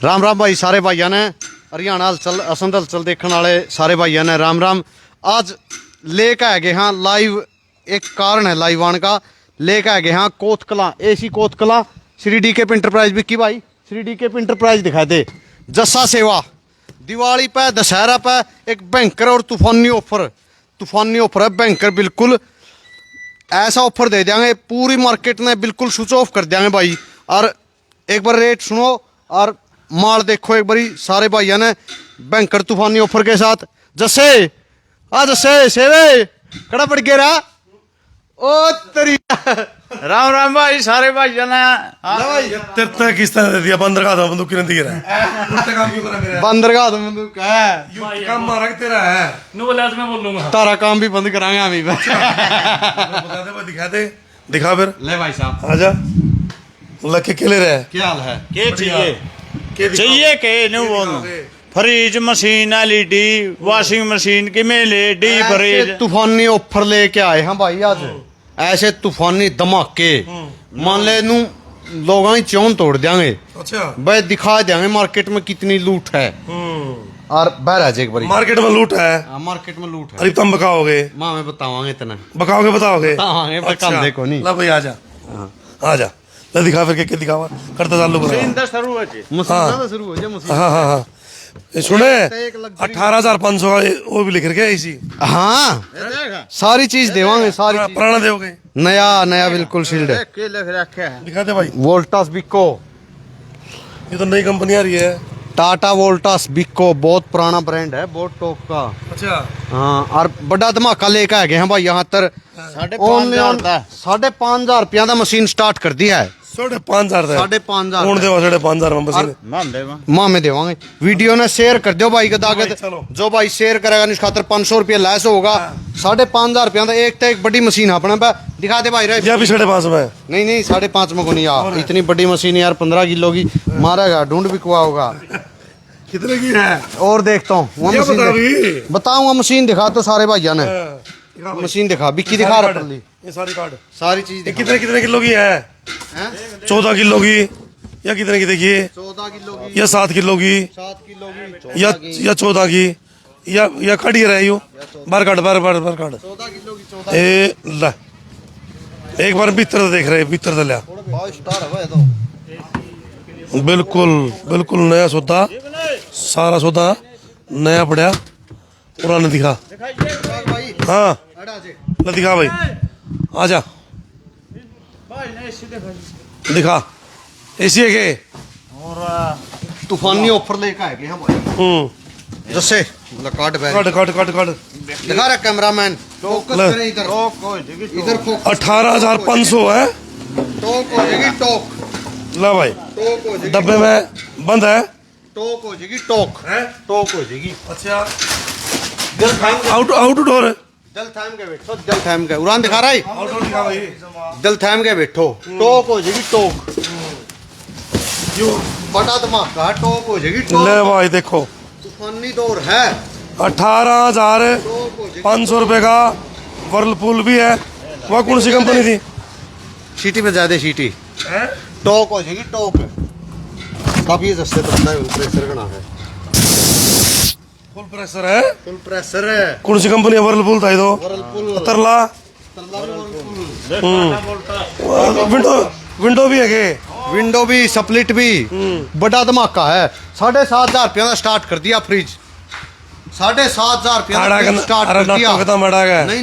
राम राम भाई सारे भाइयों ने हरियाणा हलचल असंध हलचल देखने वाले सारे भाइयों ने राम राम। आज लेके आ गए हाँ लाइव, एक कारण है लाइव आने का। लेके आ गए हाँ कोतकला एसी कोतकला श्री डी के इंटरप्राइज। विक्की भाई श्री डी के इंटरप्राइज दिखा दे। जस्सा सेवा दिवाली पे दशहरा पे एक बैंकर और तूफानी ऑफर है बैंकर। बिल्कुल ऐसा ऑफर दे देंगे पूरी मार्केट में बिल्कुल स्विच ऑफ कर देंगे भाई। और एक बार रेट सुनो और माल देखो एक बारी सारे भाइयों ने। बैंकर तूफानी ऑफर के साथ जैसे जैसे सेवे कड़ा पड़ गया रहा ओ तेरी। राम राम भाई सारे भाइयों ने। तेरे किस तरह दे दिया बंदर का बंदूक क्यों नहीं दे रहा है? उल्टा काम क्यों करा मेरा? बंदर का बंदूक है यू काम मारा के तेरा है। नो बोला तो मैं बोलूंगा तारा काम भी बंद कराएंगे हम ही। बता दे दिखा दे, दिखा फिर। ले भाई साहब आजा लके के ले रहा है। क्या हाल है? के चाहिए के चाहिए के नो बोल। Fridge machine LED washing machine की मेले डी फ्रिज ऐसे तूफानी ऑफर लेके आए हैं भाई आज। ऐसे तूफानी धमाके मान ले नू लोगों की चौन तोड़ देंगे। अच्छा भाई दिखा देंगे मार्केट में कितनी लूट है। और बहराज एक बारी मार्केट में लूट है। मार्केट में लूट है। अरे तुम बकाओगे? माँ मैं बतावांगे इतना बकाओगे बताओगे? बतावांगे पर कल देखो नहीं। ला भाई आजा आजा ले दिखा फिर के दिखावा करता चालू करो। शुरू हो जी मशीन शुरू हो जाए मशीन। हाँ हाँ हाँ सुने 18,500 का वो भी लिख रखे इसी। हाँ सारी चीज देवांगे सारी चीज। पुराना दोगे? नया बिल्कुल शील्ड है। के लिख रखे है दिखा दे भाई। वोल्टास बिको ये तो नई कंपनी आ रही है। टाटा वोल्टास बिको बहुत पुराना ब्रांड है, बहुत टॉप का। अच्छा हाँ और बड़ा धमाका लेके आ गए हैं भाई यहाँ तर। 5,500 रुपया का मशीन स्टार्ट कर दिया है। 5,500 5,500 कौन देवा 5,500 में मशीन? मान देवा माँ में देवांगे। वीडियो ने शेयर कर दो भाई का आगे। चलो। जो भाई शेयर करेगा निस खातर 500 रुपया लैस होगा। 5,500 रुपया का एक तो एक बड़ी मशीन अपने पे दिखा दे भाई रे। या भी 5,500 में? नहीं 5,500 में को नहीं यार। इतनी बड़ी मशीन यार 15 किलो की मारेगा ढूंढ बिकवा होगा। कितने की है? और देखता हूँ बताऊंगा मशीन दिखा तो सारे भाइयों ने। मशीन दिखा बिक्की दिखा रहा ये सारी कार्ड सारी चीज ये कितने किलो की है? 14 किलो की या कितने की देखिए? 14 किलो की या 7 किलो की 7 किलो की या 14 की या खड़ी रहे यू बार काट 14 किलो की 14 ए ला एक बार भीतर देख रहे भीतर से लिया। स्टार है तो बिल्कुल नया सौदा, सारा सौदा नया पड़ा पुराना दिखा। हाँ ला दिखा भाई आजा दिखा एसी है के तूफानी ऑफर लेके आए हैं भाई। जैसे काट दिखा रहा कैमरामैन। फोकस करें इधर इधर फोकस। 18,500 है। टॉक हो जाएगी टॉक। ला भाई टॉक हो जाएगी डब्बे में बंद है। टॉक हो जाएगी टॉक टॉक हो जाएगी। अच्छा जल थाम आउटडोर जल थाम के बैठो जल थाम के उड़ान दिखा रहा है। आउटडोर दिखा भाई जल थाम के बैठो टॉक हो जाएगी टॉक। बड़ा धमाका है टॉक हो जाएगी टॉक। ले भाई देखो तूफानी दौर है। 18,500 रुपए का वर्लपूल भी है। वह कौन सी कंपनी थी? सीटी पे ज्यादा सीटी टॉक हो जाएगी टॉक। काफी सस्ते तो है प्रेशर का है। फुल प्रेशर है। फुल प्रेशर है। कौन सी कंपनी है? वर्लपूल था ये तो। वर्लपूल तरला विंडो भी है के? विंडो भी स्प्लिट भी बड़ा धमाका है। 7,500 रुपया का स्टार्ट कर दिया फ्रिज। 7,500 रुपया स्टार्ट कर दिया। नहीं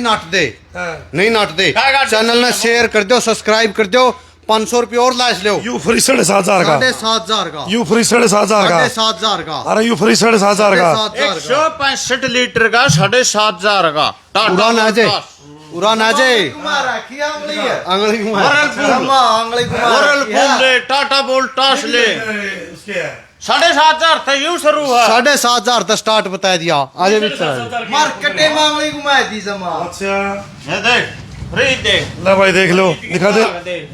नाट दे चैनल ने शेयर कर दो सब्सक्राइब कर दो। 500 रुपया और लाइस लो। यू फ्री 7,500 का। 7,500 का। यू फ्री 7,500 का। 7,500 का। अरे यू फ्री 7,500 का। 165 लीटर का 7,500 का उड़ान आ जाए उड़ान आ जाए। आंगली ले टाटा वोल्टास ले 7,500 था यू शुरू है। 7,500 तक स्टार्ट बता दिया। आगे मार्केटे में आंगली घुमाई थी जमा। अच्छा ये देख फ्रिज देख ला भाई देख लो दिखा दे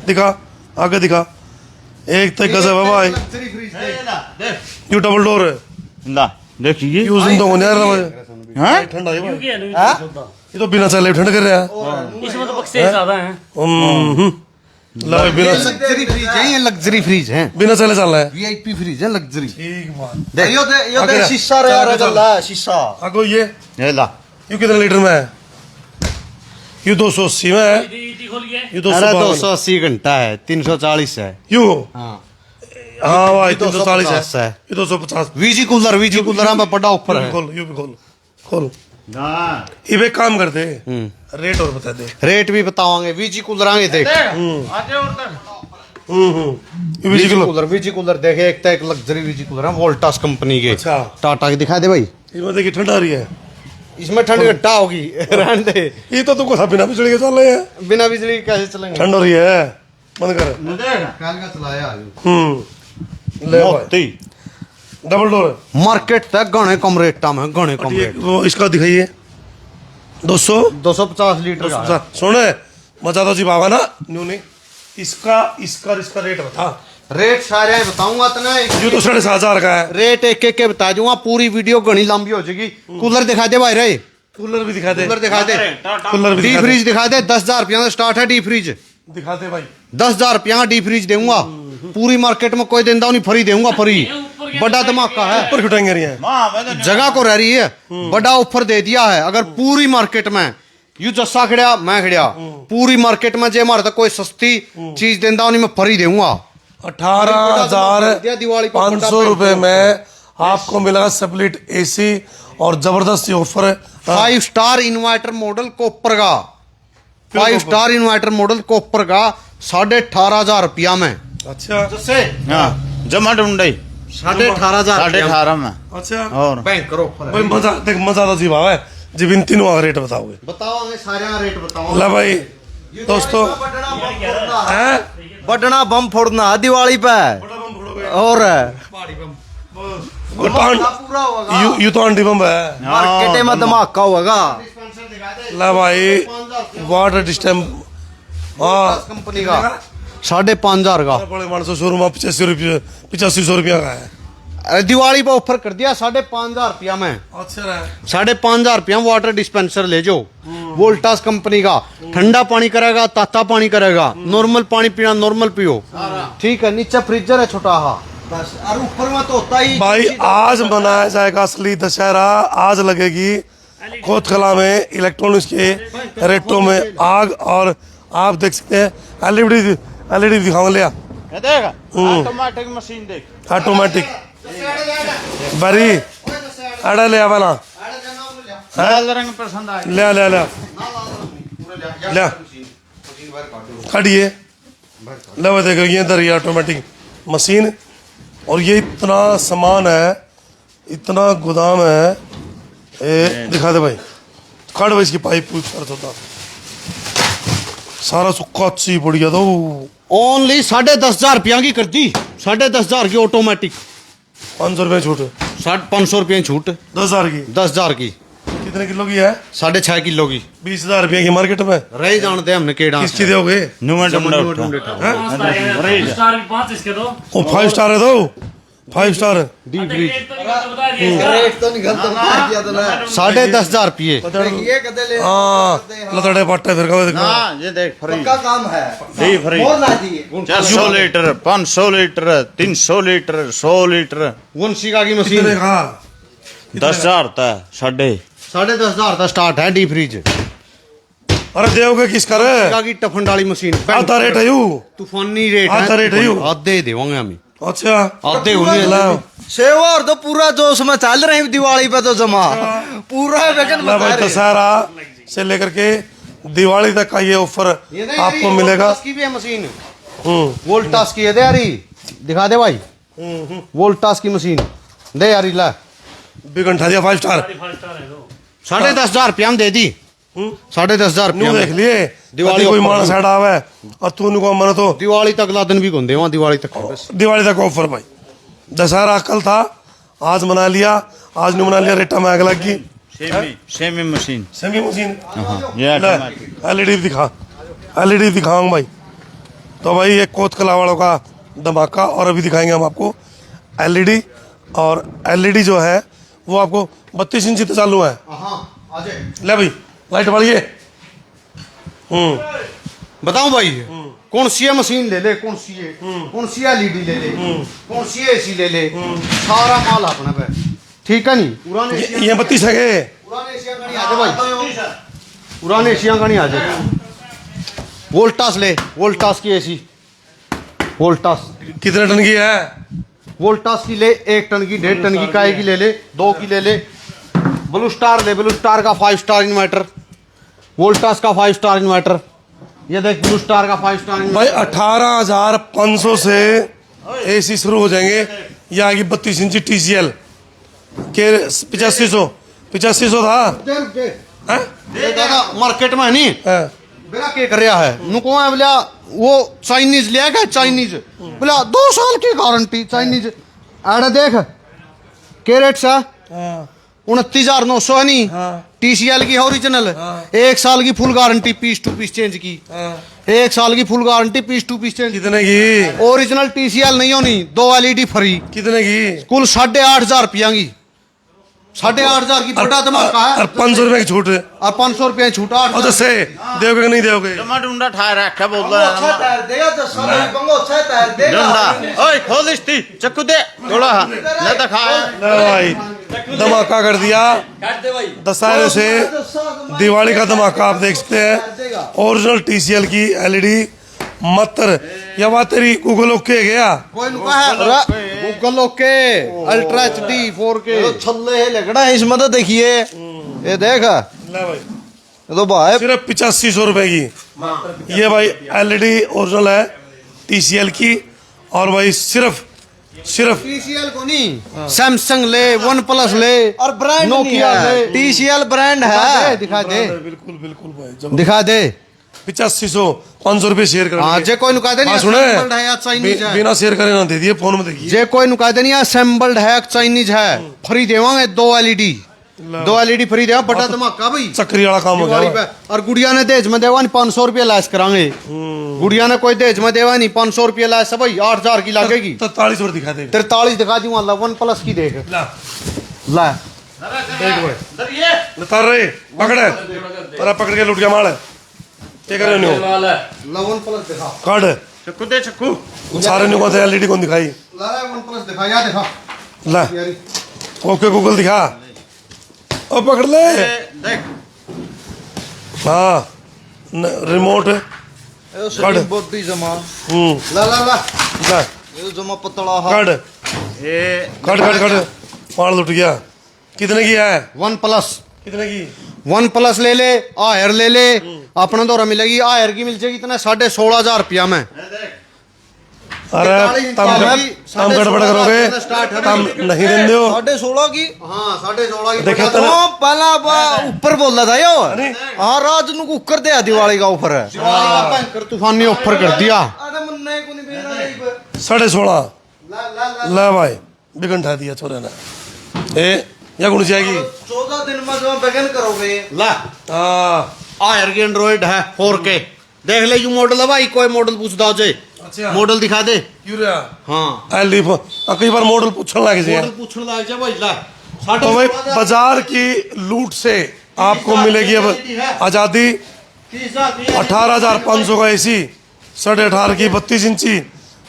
दिखा आगे दिखा। एक तक गजब है भाई। यू डबल डोर है। ला देखिए यूज तो होने यार हैं ठंडा है भाई। ये तो बिना चले ठंड कर रहा है। इसमें तो बक्से ज्यादा हैं। ला भाई बिना लग्जरी फ्रिज है, ये लग्जरी फ्रिज है, बिना चले चल रहा है वीआईपी फ्रिज है, लग्जरी। ठीक बात देख यो दे अगर- शीशा रे यार गल्ला शीशा आगो ये ला कितने लीटर में है ये 280 में है ये 252 280 घंटा है, 340 है। यू हाँ हाँ भाई 340 250 है है। ये 250 वीजी कूलर में बड़ा ऑफर है। खोल यू भी खोल खोल हाँ ये भी काम करते रेट और बता दे रेट भी बतावांगे, वीजी कूलर आगे देख। वीजी कूलर देखे, एक तो एक लग्जरी वीजी कूलर है वोल्टास कंपनी के। अच्छा। टाटा के दिखा दे भाई, ये देखिए ठंडा आ रही है इसमें ठंड घट्टा होगी रहने दे, ये तो तुमको सब बिना बिजली के चल रहे हैं बिना बिजली के कैसे चलेंगे। ठंड हो रही है बंद कर कल का चलाया ले भाई मोती डबल डोर मार्केट तक घने कम रेट में, घने कम ये रेट। वो इसका दिखाइए 200 250 लीटर का है। सुन मजा तो जी बाबा ना न्यू नहीं इसका इसका इसका रेट बता रेट सारे बताऊंगा तो ना, ये तो 7,500 का है रेट एक एक के बता दूंगा, पूरी वीडियो घनी लंबी हो जाएगी। कूलर दिखा दे भाई रे, कूलर भी दिखा दे कूलर दिखा दे, कूलर भी डी दिखा दे फ्रिज दिखा दे। 10,000 रुपया से स्टार्ट है डी फ्रिज, दिखा दे भाई 10,000 रुपया डी फ्रिज दूंगा। पूरी मार्केट में कोई देंदा नहीं, फ्री दूंगा फ्री। बड़ा धमाका है, ऊपर छुटाएंगे रही है माँ मैं तो जगह को रह रही है, बड़ा ऑफर दे दिया है। अगर पूरी मार्केट में यू जस्सा खड़िया मैं खड़िया, पूरी मार्केट में जे हमारे तक कोई सस्ती चीज देंदा नहीं, मैं फ्री दूंगा। 18,500 रुपए में आपको मिलेगा स्प्लिट एसी और जबरदस्त ऑफर है 5 स्टार इन्वर्टर मॉडल कॉपर का, 5 स्टार इन्वर्टर मॉडल कॉपर का 18,500 रुपया में। अच्छा हाँ जमा ढूंढाई 18,500 18.5 में अच्छा और बैंक ऑफर भाई मजा देख मजा तो जी बाबा है जी इन तीनों का रेट बताओगे बताओगे, सारे रेट बताओ। ला भाई दोस्तों हैं बटना बम फोड़ना दिवाली पे और पूरा होगा, यू तो आंटी बम है मार्केट में धमाका होगा। ला भाई वाटर डिस्टम हाँ कंपनी का 5,500 का। बड़े मानसो शोरूम 8500 रुपया का है अरे दिवाली पे ऑफर कर दिया 5,500 रुपया में। अच्छा है 5,500 रुपया वाटर डिस्पेंसर ले जाओ, वोल्टास कंपनी का। ठंडा पानी करेगा, ताता पानी करेगा, नॉर्मल पानी पीना नॉर्मल पियो, ठीक है। नीचे फ्रीजर है छोटा हा, बस और ऊपर में तो होता ही भाई आज मनाया जाएगा असली दशहरा। आज लगेगी कोतकला में इलेक्ट्रॉनिक्स के रेटों में आग। और आप देख सकते हैं एलईडी दिखाऊंगा लिया ये देख ऑटोमेटिक मशीन देख ऑटोमेटिक बरी अड़ा लिया बना लाल रंग पसंद आया लिया लिया लिया लिया खड़िए ले देखो ये इधर ये ऑटोमेटिक मशीन। और ये इतना सामान है, इतना गोदाम है ए, दिखा दे भाई खड़ भाई इसकी पाइप पूछ कर होता सारा सुक्का अच्छी बढ़िया तो ओनली 10,500 रुपया की कर दी, 10,500 की ऑटोमेटिक, 500 रुपये छूट 500 रुपये छूट, 10,000 की 10,000 की, कितने किलो की है 6.5 किलो की। 20,000 रुपये की मार्केट में रही जानते हमने केड़ा किसकी दोगे नुमा ढूंढा स्टार भी 5 इसके दो। वो 5 स्टार है तो 5 स्टार डी फ्रिज रेट तो नहीं गलत बता दिया तो ले 10,500 रुपये। ये कदे ले हाँ लतड़े पट्टे फिर कहो देखो हाँ ये देख फ्री पक्का काम है फ्री फ्री और ला दिए 400 litre 500 litre 300 litre 100 litre Vanshika की कितने मशीन का 10,000 तक साढ़े 10,500 तक स्टार्ट है डी फ्रिज। अरे देओगे किस करे वंशिका की टफन डाली मशीन आधा रेट है यू तूफानी रेट आधा रेट है यू। आधे देवांगे हम, अच्छा आधे होने लाओ सेवा और तो पूरा जोश में चल रहे हैं दिवाली पे तो जमा पूरा वेगन ला भाई दशहरा से लेकर के दिवाली तक का ये ऑफर आपको मिलेगा। की भी है मशीन, वोल्टास की है दे यारी, दिखा दे भाई वोल्टास की मशीन दे यारी ला। बिगन ठा दिया 5 स्टार 10,500 रुपया हम दे दी, 10,500 न्यू देख रुपया लिए दिवाली दिवाली कोई ऑफर मानस साइड आवे और तू नुको मन तो दिवाली तक ला दिन भी घूमते वहाँ, दिवाली तक बस। दिवाली तक ऑफर भाई दशहरा कल था आज मना लिया, आज नहीं मना लिया रेटा में आग लगी सेमी मशीन सेमी मशीन ये ऑटोमेटिक एलईडी दिखा एलईडी दिखाऊंगा भाई। तो भाई ये कोतकला वालों का धमाका। और अभी दिखाएंगे हम आपको एलईडी। और एलईडी जो है वो आपको 32 इंच तो चालू है। ले भाई लाइट बढ़िए बताऊं भाई कौन सी है मशीन ले ले, कौन सी है, कौन सी एलईडी ले ले, कौन सी एसी ले ले, सारा माल अपने पे, ठीक है नहीं। पुराने ये 32 है के? पुराने एशिया का नहीं आजे भाई, पुराने एशिया का नहीं आजे। वोल्टास ले, वोल्टास की एसी, वोल्टास कितने टन की है? वोल्टास की ले 1 टन की, 1.5 टन की, काय की ले ले, 2 की ले ले। ब्लू स्टार ले, ब्लू स्टार का 5 स्टार इन्वर्टर, वोल्टास का 5 स्टार इन्वर्टर। ये देख ब्लू स्टार का 5 स्टार भाई 18,500 से एसी शुरू हो जाएंगे। ये आगे 32 इंची TCL के 8500 था। हैं? दादा मार्केट में है नहीं हैं। बेला के कर रहा है नुको है बोला वो चाइनीज लिया गया, चाइनीज बोला 2 साल की गारंटी चाइनीज। आड़े देख के रेट सा हाँ। 29,900 है नहीं, हाँ। TCL की है ओरिजिनल, 1 साल की full guarantee, piece to piece change की, हाँ। 1 साल की full guarantee, piece to piece change. कितने की? ओरिजिनल TCL नहीं होनी, 2 LED फ्री, कितने की? कुल 8,500 रुपया की, 8,500 की बड़ा धमाका है। और 500 रुपए की छूट। और 500 रुपया छूटा। और दसे दोगे कि नहीं दोगे? जमा डूंडा ठाए रखा बोल अच्छा रहा है टायर देगा तो साला बंगो अच्छा टायर देगा। डंडा ओए खोल इसती चक्कू दे थोड़ा न तो खाए। ले भाई धमाका कर दिया दशहरे से दिवाली का धमाका आप देख सकते हैं। ओरिजिनल TCL की LED मतर या बात तेरी गूगल ओके गया। कोई नुका है Google okay ultra HD 4K तो छल्ले है लगड़ा है इसमें तो देखिए ये देख ले भाई ये तो भाई सिर्फ 8500 रुपए की ये भाई LED ओरिजिनल है TCL की। और भाई सिर्फ TCL को नहीं, सैमसंग ले, वन प्लस ले और ब्रांड नहीं नोकिया है, ले, TCL ब्रांड दिखा है। दे, दिखा दे, बिल्कुल बिल्कुल भाई दिखा दे। 8500 500 रुपए शेयर कर हाँ जे कोई नुका दे नहीं सुने assembled है या चाइनीज है, बिना शेयर करे ना दे दिए फोन में देखिए। जे कोई नुका दे नहीं असेंबल्ड है चाइनीज है, फ्री देवांगे 2 LED, 2 LED फ्री देवा, बड़ा धमाका भाई चक्री वाला काम हो दिवाली गया। पे। और गुड़िया ने दहेज में देवा नहीं 500 रुपया लैस करांगे, गुड़िया ने कोई दहेज में देवा नहीं 500 रुपया लैस भाई 8,000 की लागेगी। 43 और दिखा दे 43 दिखा दूंगा ला, वन प्लस की देख ला ला तर रे पकड़े तेरा पकड़ के लुट गया माल क्या कर रहे हो? ला वन प्लस दिखा, काट चक्कू दे चक्कू सारे ने को LED कौन दिखाई? ला वन प्लस दिखा, या दिखा ला यारी ओके गूगल दिखा ओ पकड़ ले। देख हाँ रिमोट ये सलीम बॉडी जमा ला ला ला ला ये जमा पतला हा काट ये काट माल लुट गया। कितने की है? वन प्लस, कितने की? वन प्लस ले ले, आयर ले ले, अपना दौरा मिलेगी, आयर की मिल जाएगी इतना 16,500 रुपया में। अरे तम गड़बड़ करोगे तम नहीं देंगे हो। 16.5 की हाँ 16,500 की देखा बता तो दो। तो पहला ऊपर बोल रहा था यो हाँ राज नु कुकर दे दिवाली का ऑफर है। दिवाली का भयंकर तूफानी ऑफर कर दिया। अरे मुन्ने को नहीं भेजना नहीं पर 16.5 ला ला ला ला भाई बिगन ठा दिया छोरे ने ए या कौन सी आएगी? 14 दिन में जो बैगन करोगे ला हाँ आयर की एंड्रॉइड है 4K, देख ले यू मॉडल है भाई, कोई मॉडल पूछ दो जे अच्छा मॉडल दिखा दे। यूरिया हाँ एलडी कई बार मॉडल पूछने लगे मॉडल पूछने लग जा भाई। ला तो भाई बाजार की लूट से आपको मिलेगी अब आज़ादी। 18,500 का एसी, 18.5 की 32 इंची,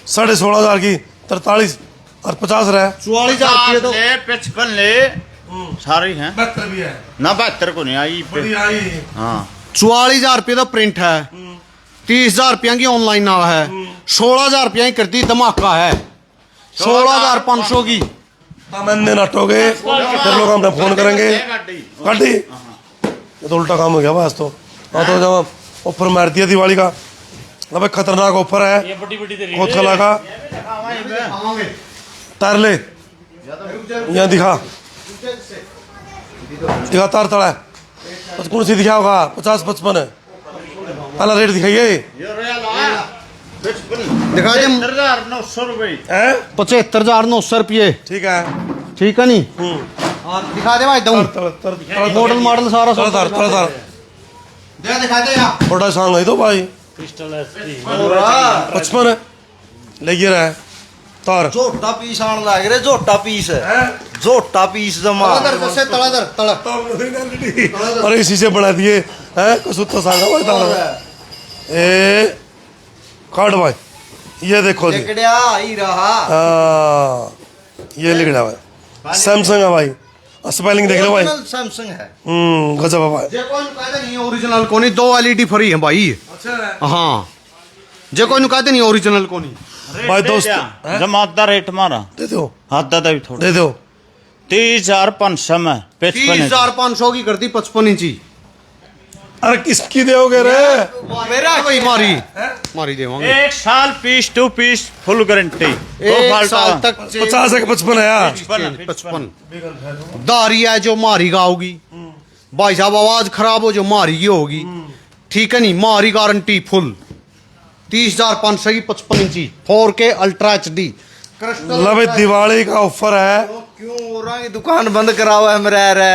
16,500 की 43 और 50 रहा 44,000 तो ले 55 ले सारी हैं 72 भी है ना 72 को नहीं आई पे। बड़ी आई। हाँ 44,000 रुपये का प्रिंट है, 30,000 रुपया की ऑनलाइन ना है, 16,000 रुपया की करती धमाका है, 16,500 की। मैंने नटोगे फिर लोग हमने फोन करेंगे गाड़ी ये तो उल्टा काम हो गया बस। तो हाँ तो जब ऑफर मार दिया दिवाली का ना भाई खतरनाक ऑफर है। ये बड़ी बड़ी तेरी बहुत खला का तार ले यहाँ दिखा दिखा तार तड़ा है कौन सी दिखा होगा 50-55 है पहला रेट दिखाइए दिखा दे 73,900 रुपए। हैं 75,900 रुपये, ठीक है ठीक है नहीं। और दिखा दे भाई दऊं मॉडल मॉडल सारा सब तार तार तार दे दिखा दे यार। थोड़ा सांग है तो भाई क्रिस्टल एसटी 55 है ले गिरा है तार झोटा पीस आने लग रहे झोटा पीस है झोटा पीस जमा तलादर से तलादर तला और इसी से बना दिए हैं कुछ तो सांगा भाई तार ए काट भाई, ये देखो जी, लिकड़िया ही रहा। ये लिखा हुआ है, सैमसंग है भाई, स्पेलिंग देख लो भाई। सैमसंग है। गजब है भाई। जे कोई कहते नहीं ओरिजिनल कोनी, 2 LED फ्री है भाई। अच्छा हाँ, जे कोई कहते नहीं ओरिजिनल कोनी। भाई दोस्त जमात रेट मारा दे दो, हाथ दा भी थोड़ा दे दो। 30,500 में 55 30,500 की करती 55 इंची। अरे किसकी दोगे रे? मेरा भाई मारी देवांगे। 1 साल piece to piece full guarantee. 1 साल तक 50 है कि 55 है यार? 55 दारी है जो मारी गाओगी भाई साहब, आवाज खराब हो जो मारी की होगी, ठीक है नहीं, मारी गारंटी फुल। 30,500 की 55 इंची 4K अल्ट्रा HD ला भाई, दिवाली का ऑफर है। क्यों हो रहा है दुकान बंद कराओ है मेरा रे?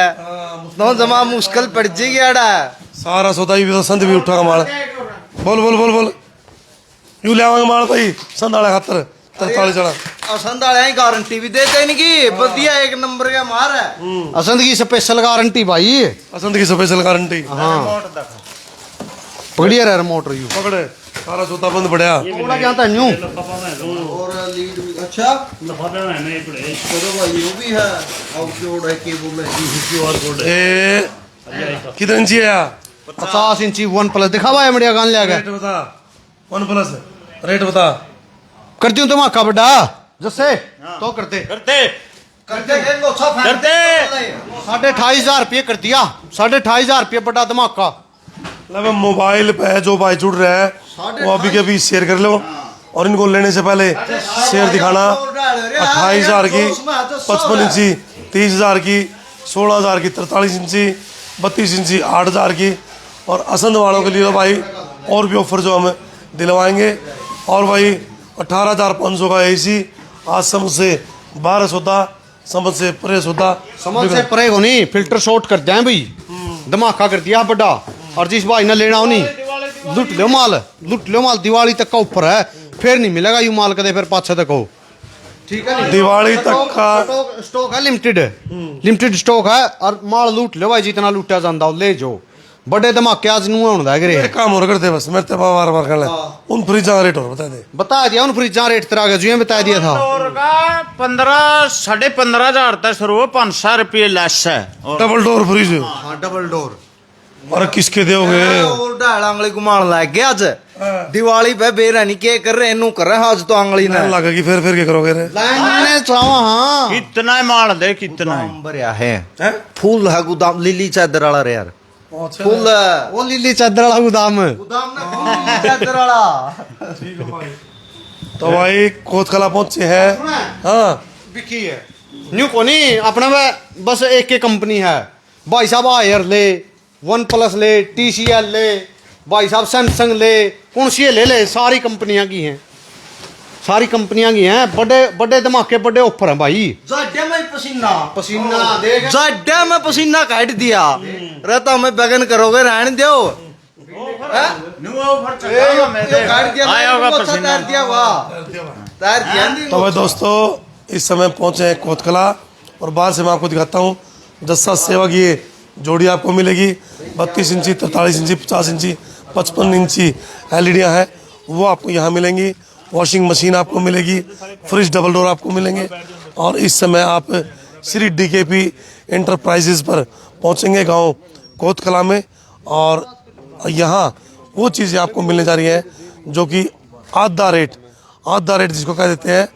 नो जमा मुश्किल पड़ जाएगी आड़ा। सारा सौदा भी तो संत भी उठा माल। बोल बोल बोल बोल, यूं ले आवांगे माल भाई संत वाले खातर 43 चढ़ा। असंद वाले गारंटी भी देते इनकी, बढ़िया 1 नंबर का मार है। असंद की स्पेशल गारंटी भाई। असंत की स्पेशल गारंटी। हाँ पकड़िए रे रिमोट यू पकड़े, सारा सौदा बंद पड़या। थोड़ा क्या था न्यू और लीड भी अच्छा। लफाफे में नहीं पड़े। चलो भाई वो भी है, आउटलोड है, केबल है। क्यूआर कोड ए कितने इंची है यार? 50 इंची 1+ दिखा भाई मीडिया गान ले गए। रेट बता, OnePlus रेट बता। करती हूँ धमाका बड़ा जैसे तो करते करते करते हैं लो सब करते 28,500 रुपये कर दिया। 28,500 रुपये बड़ा धमाका। मतलब मोबाइल पे जो भाई जुड़ रहा है वो अभी के अभी शेयर कर लो, और इनको लेने से पहले शेयर दिखाना। 28,000 की 55 इंची, 30,000 की, 16,000 की 43 इंची, 32 इंची 8,000 की। और असंद वालों के लिए तो भाई और भी ऑफर जो हम दिलवाएंगे। और भाई 18,500 का AC, आज समझ से 12 सौदा, समझ से परे सौदा। समझ से परे को नहीं, फिल्टर शॉर्ट कर दिया भाई, धमाका कर दिया बड़ा। और जिस भाई ने लेना हो नहीं लूट लो माल, लूट लो माल। दिवाली तक का ऊपर है, फिर नहीं मिलेगा यू माल कदे फिर पाछे तक हो, ठीक है नहीं? दिवाली तक का स्टॉक है, लिमिटेड स्टॉक है। और माल लूट लो भाई, जितना लूटा जाता हो ले जाओ। बड़े धमाके आज नू होने लग रहे एक काम और करते बस, मेरे बार बार कर ले उन फ्रिज का रेट और बता दे। बता दिया उन फ्रिजा रेट तेरा आगे जो बता दिया था। और का 15 साढ़े 15,000 तक शुरू 500 रुपये लेस है। और डबल डोर फ्रिज। हाँ डबल डोर। और किसके दोगे? और डाल आंगली घुमान लग गया आज दिवाली पे बेरानी के कर रहे इनू कर रहे आज तो आंगली ना लगेगी फिर क्या करोगे रे? लाइन चावा हाँ कितना माल दे, कितना है? बढ़िया है। फूल है गोदाम लिली चादर वाला रे यार, अच्छा फूल है वो लीली चादर वाला गोदाम। गोदाम ना लिली चादर वाला। ठीक है भाई। तो भाई कोतकला पहुंचे हैं। हाँ बिकी है न्यू को नहीं अपना में बस एक कंपनी है भाई साहब। आयर ले, OnePlus ले, TCL ले भाई साहब, सैमसंग ले, कौन सी ले सारी कंपनियां की हैं, सारी कंपनियां की हैं। बड़े बड़े धमाके, बड़े ऑफर हैं भाई। जाड्डे में पसीना पसीना देख, जाड्डे में पसीना काट दिया रहता मैं बैगन करोगे रहने दो। न्यू ऑफर चला मेरे काट दिया आया होगा अच्छा पसीना। तैयार दिया वाह तैयार किया। तो भाई दोस्तों इस समय पहुंचे हैं कोतकला, और बाहर से मैं आपको दिखाता हूँ जस्सा सेवा की ये जोड़ी आपको मिलेगी। 32 इंची, 43 इंची, 50 इंची, 55 इंची एलईडियाँ हैं वो आपको यहाँ मिलेंगी। वॉशिंग मशीन आपको मिलेगी, फ्रिज डबल डोर आपको मिलेंगे। और इस समय आप श्री DKP इंटरप्राइजेज पर पहुँचेंगे गांव कोतकला में, और यहाँ वो चीज़ें आपको मिलने जा रही हैं जो कि आधा रेट जिसको कह देते हैं,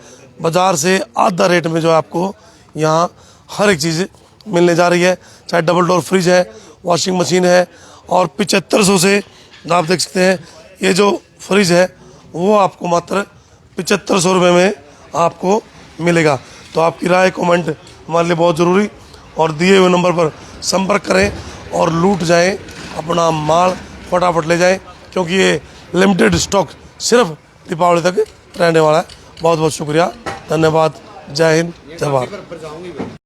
बाज़ार से आधा रेट में जो आपको यहाँ हर एक चीज़ मिलने जा रही है। चाहे डबल डोर फ्रिज है, वॉशिंग मशीन है, और 7500 से आप देख सकते हैं ये जो फ्रिज है वो आपको मात्र 7500 रुपये में आपको मिलेगा। तो आपकी राय कमेंट हमारे लिए बहुत ज़रूरी, और दिए हुए नंबर पर संपर्क करें और लूट जाएं, अपना माल फटाफट ले जाएं, क्योंकि ये लिमिटेड स्टॉक सिर्फ दीपावली तक रहने वाला है। बहुत बहुत शुक्रिया, धन्यवाद, जय हिंद, जय भारत।